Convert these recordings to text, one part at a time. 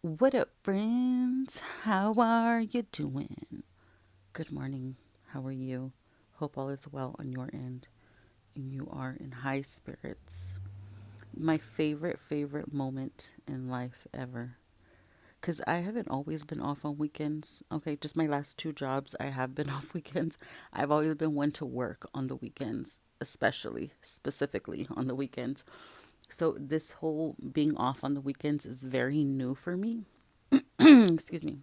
What up, friends? How are you doing? Good morning. How are you? Hope all is well on your end and you are in high spirits. My favorite moment in life ever. Because I haven't always been off on weekends. Okay, just my last two jobs, I have been off weekends. I've always been one to work on the weekends, especially, specifically on the weekends. So this whole being off on the weekends is very new for me. Excuse me.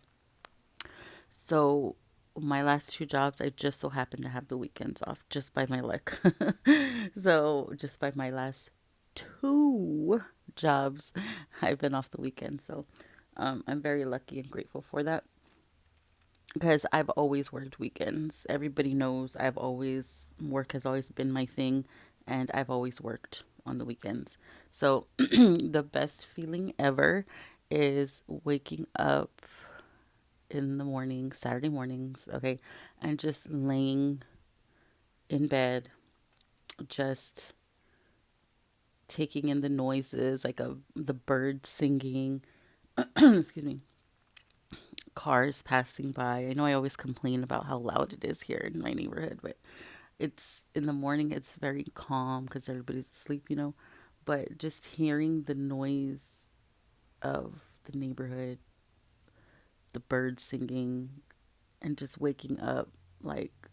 So my last two jobs, I just so happened to have the weekends off just by my luck. So just by my last two jobs, I've been off the weekend. So I'm very lucky and grateful for that because I've always worked weekends. Everybody knows work has always been my thing, and I've always worked on the weekends. So the best feeling ever is waking up in the morning, Saturday mornings, okay, and just laying in bed, just taking in the noises like the birds singing, excuse me, cars passing by. I know I always complain about how loud it is here in my neighborhood, but it's in the morning, it's very calm because everybody's asleep. But just hearing the noise of the neighborhood, the birds singing, and just waking up like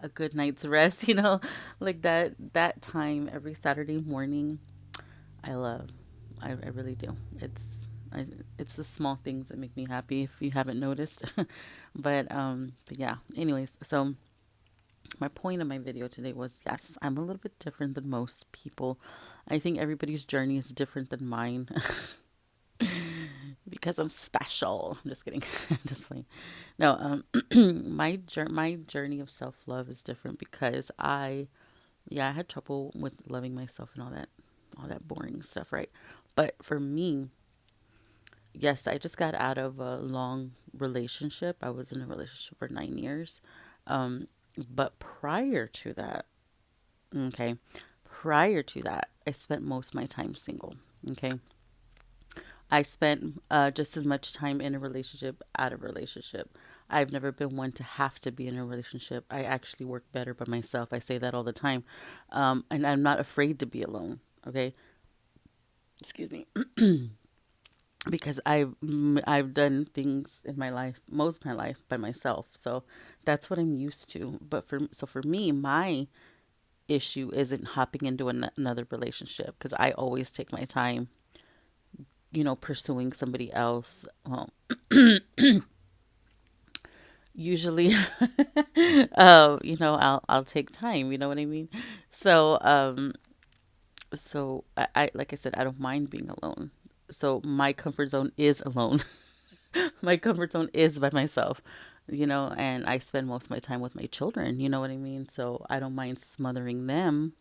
a good night's rest, like that time every Saturday morning. I love. I really do. It's the small things that make me happy. If you haven't noticed, but yeah. Anyways, so my point of my video today was yes, I'm a little bit different than most people. I think everybody's journey is different than mine because I'm special. I'm just kidding. Just playing. No, my journey of self love is different because I had trouble with loving myself and all that boring stuff, right? But for me, yes, I just got out of a long relationship. I was in a relationship for 9 years. Um, but okay, prior to that, I spent most of my time single. Okay. I spent just as much time in a relationship, out of a relationship. I've never been one to have to be in a relationship. I actually work better by myself. I say that all the time. And I'm not afraid to be alone. Okay. Excuse me. Because I've done things in my life, most of my life by myself. So that's what I'm used to. For me, my issue isn't hopping into another relationship because I always take my time, pursuing somebody else. Well, usually, I'll take time. You know what I mean? So, I like I said, I don't mind being alone. So my comfort zone is alone. My comfort zone is by myself, and I spend most of my time with my children. You know what I mean? So I don't mind smothering them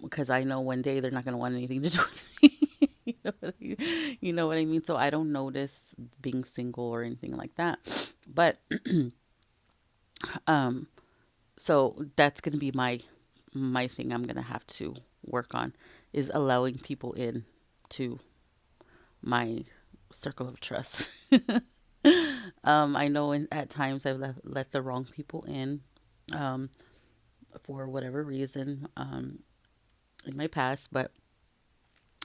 because I know one day they're not going to want anything to do with me. You know what I mean? So I don't notice being single or anything like that. But um, so that's gonna be my thing. I'm gonna have to work on is allowing people in to my circle of trust. I know at times I've let the wrong people in um, for whatever reason in my past, but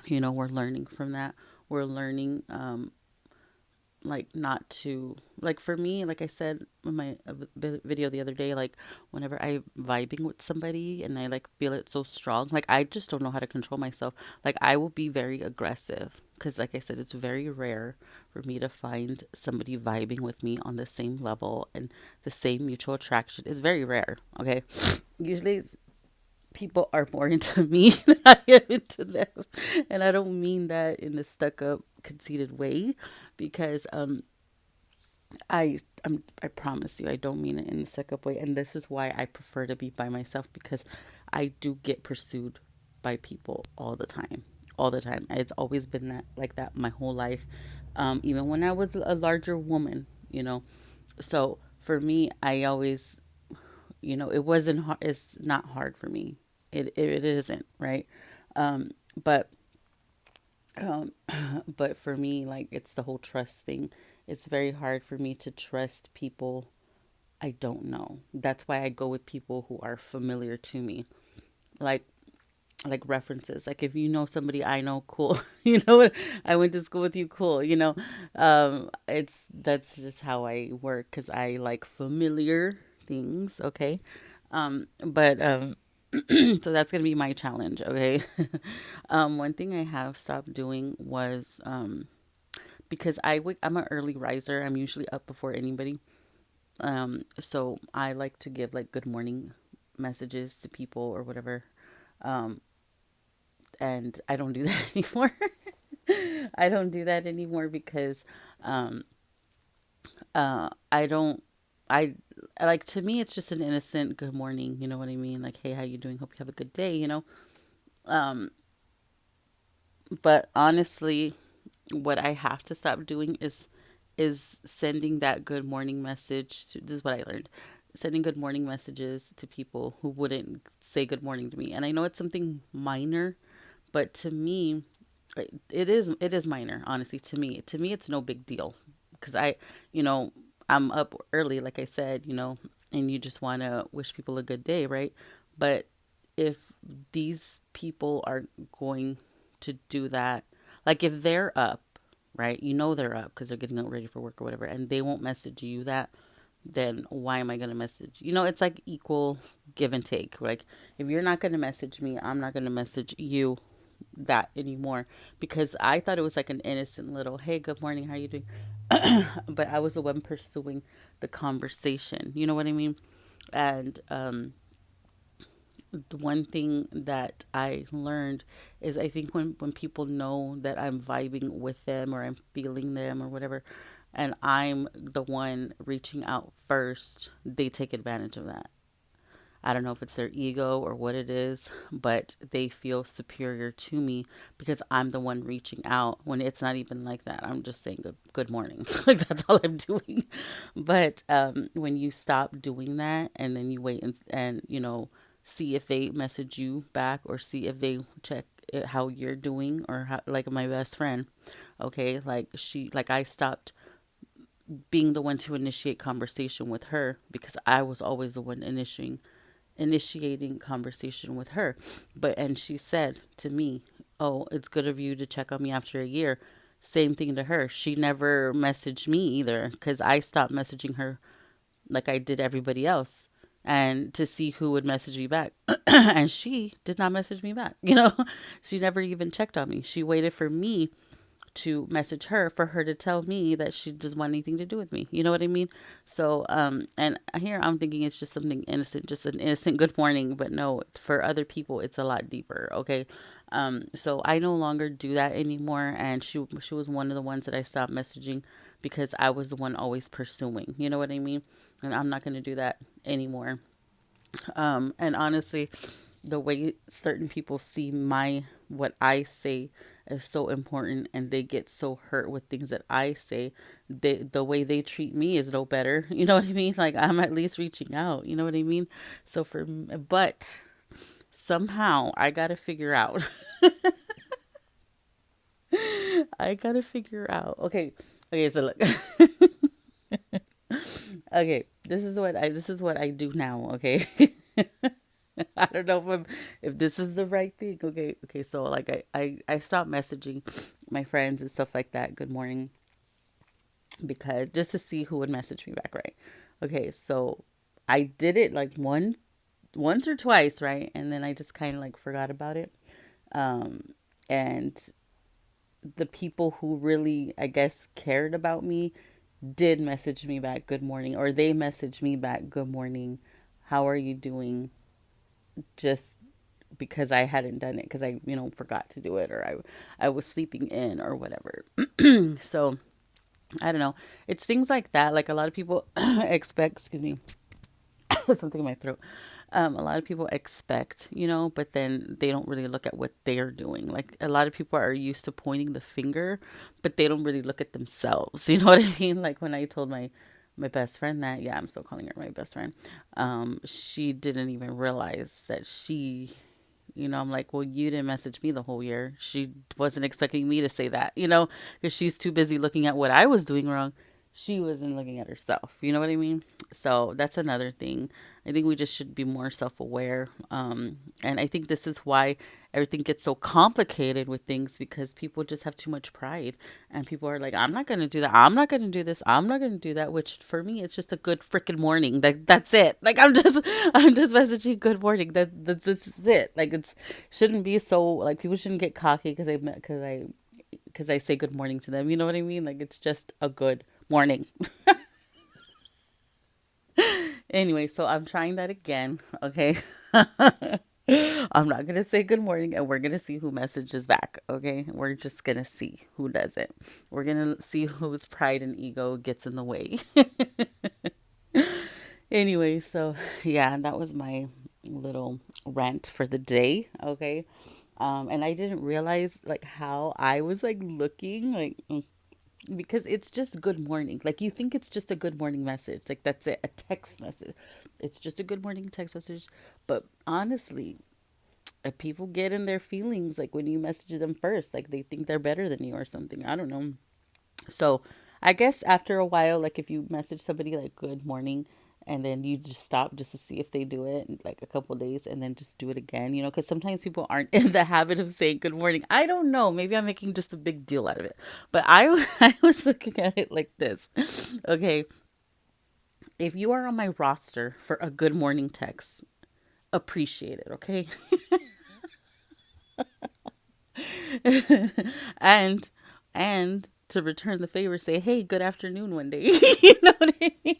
we're learning from that. We're learning like not to like for me like I said in my video the other day, like whenever I vibing with somebody and I like feel it so strong, like I just don't know how to control myself. Like I will be very aggressive because like I said, it's very rare for me to find somebody vibing with me on the same level and the same mutual attraction. Is very rare. Okay. Usually people are more into me than I am into them. And I don't mean that in a stuck up, conceited way because I promise you I don't mean it in a stuck up way. And this is why I prefer to be by myself because I do get pursued by people all the time. All the time. It's always been that like that my whole life. Even when I was a larger woman, you know. So for me, I always it wasn't hard. It's not hard for me. It isn't right. But Um, but for me, like it's the whole trust thing. It's very hard for me to trust people I don't know. That's why I go with people who are familiar to me. Like like references. Like if you know somebody I know, cool. You know what? I went to school with you, cool. It's that's just how I work because I like familiar things. Okay, but so that's gonna be my challenge. Okay, one thing I have stopped doing was because I'm an early riser. I'm usually up before anybody. So I like to give like good morning messages to people or whatever. Um, and I don't do that anymore. I don't do that anymore because um I don't I like to me it's just an innocent good morning, you know what I mean? Like, hey, how you doing? Hope you have a good day, you know? Um but honestly, what I have to stop doing is sending that good morning message to this is what I learned. Sending good morning messages to people who wouldn't say good morning to me. And I know it's something minor, but to me it is minor, honestly. To me it's no big deal because you know I'm up early, like I said, and you just want to wish people a good day, right? But if these people are going to do that, like if they're up, right, they're up because they're getting up ready for work or whatever, and they won't message you that, then why am I going to message? It's like equal give and take. Like if you're not going to message me, I'm not going to message you that anymore because I thought it was like an innocent little, hey, good morning, how you doing? But I was the one pursuing the conversation. You know what I mean? And the one thing that I learned is I think when people know that I'm vibing with them or I'm feeling them or whatever, and I'm the one reaching out first, they take advantage of that. I don't know if it's their ego or what it is, but they feel superior to me because I'm the one reaching out when it's not even like that. I'm just saying good morning. Like that's all I'm doing. But when you stop doing that and then you wait and see if they message you back or see if they check how you're doing or how, like my best friend, okay, like I stopped being the one to initiate conversation with her because I was always the one initiating conversation with her. And she said to me, "Oh, it's good of you to check on me after a year." Same thing to her. She never messaged me either because I stopped messaging her like I did everybody else and to see who would message me back. And she did not message me back. She never even checked on me. She waited for me to message her for her to tell me that she doesn't want anything to do with me. You know what I mean? So, and here I'm thinking it's just something innocent, just an innocent good morning, but no, for other people, it's a lot deeper. Okay. So I no longer do that anymore. And she was one of the ones that I stopped messaging because I was the one always pursuing. You know what I mean? And I'm not going to do that anymore. And honestly, the way certain people see what I say is so important and they get so hurt with things that I say, the way they treat me is no better. You know what I mean? Like I'm at least reaching out, you know what I mean? So but somehow I got to figure out. I got to figure out. Okay. Okay, so look. Okay, this is what I do now, okay? I don't know if this is the right thing. Okay, okay. So like I stopped messaging my friends and stuff like that. Good morning, because just to see who would message me back, right? Okay, so I did it like once or twice, right? And then I just kind of like forgot about it. Um, and the people who really, I guess, cared about me did message me back, good morning, or they messaged me back, good morning. How are you doing? Just because I hadn't done it because I forgot to do it or I was sleeping in or whatever. So I don't know. It's things like that. Like a lot of people expect. Excuse me, something in my throat. A lot of people expect, but then they don't really look at what they're doing. Like a lot of people are used to pointing the finger, but they don't really look at themselves. You know what I mean? Like when I told my best friend that, yeah, I'm still calling her my best friend. She didn't even realize that she I'm like, well, you didn't message me the whole year. She wasn't expecting me to say that, because she's too busy looking at what I was doing wrong. She wasn't looking at herself. You know what I mean? So that's another thing. I think we just should be more self aware. And I think this is why everything gets so complicated with things because people just have too much pride. And people are like, I'm not going to do that. I'm not going to do this. I'm not going to do that. Which for me, it's just a good freaking morning. That's it. Like, I'm just messaging good morning. That's it. Like, it's shouldn't be so, like, people shouldn't get cocky because I say good morning to them. You know what I mean? Like, it's just a good morning. Anyway, so I'm trying that again. Okay. I'm not going to say good morning and we're going to see who messages back. Okay. We're just going to see who does it. We're going to see whose pride and ego gets in the way. Anyway, so yeah, that was my little rant for the day. Okay. And I didn't realize like how I was like looking like because it's just good morning. Like you think it's just a good morning message. Like that's it, a text message. It's just a good morning text message. But honestly, people get in their feelings like when you message them first, like they think they're better than you or something. I don't know. So I guess after a while, like if you message somebody like good morning and then you just stop just to see if they do it in like a couple days and then just do it again, because sometimes people aren't in the habit of saying good morning. I don't know. Maybe I'm making just a big deal out of it. But I was looking at it like this. Okay. If you are on my roster for a good morning text, appreciate it. Okay. and, and, to return the favor, say, hey, good afternoon one day. You know what I mean?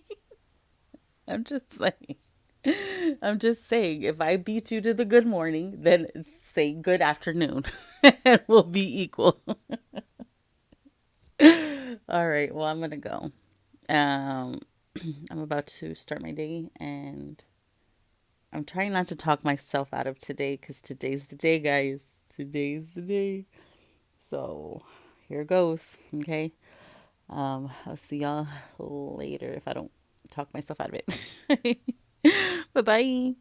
I'm just saying. I'm just saying, if I beat you to the good morning, then say good afternoon. And we'll be equal. All right, well, I'm going to go. Um, I'm about to start my day, and I'm trying not to talk myself out of today because today's the day, guys. Today's the day. So here goes. Okay. I'll see y'all later if I don't talk myself out of it. Bye bye.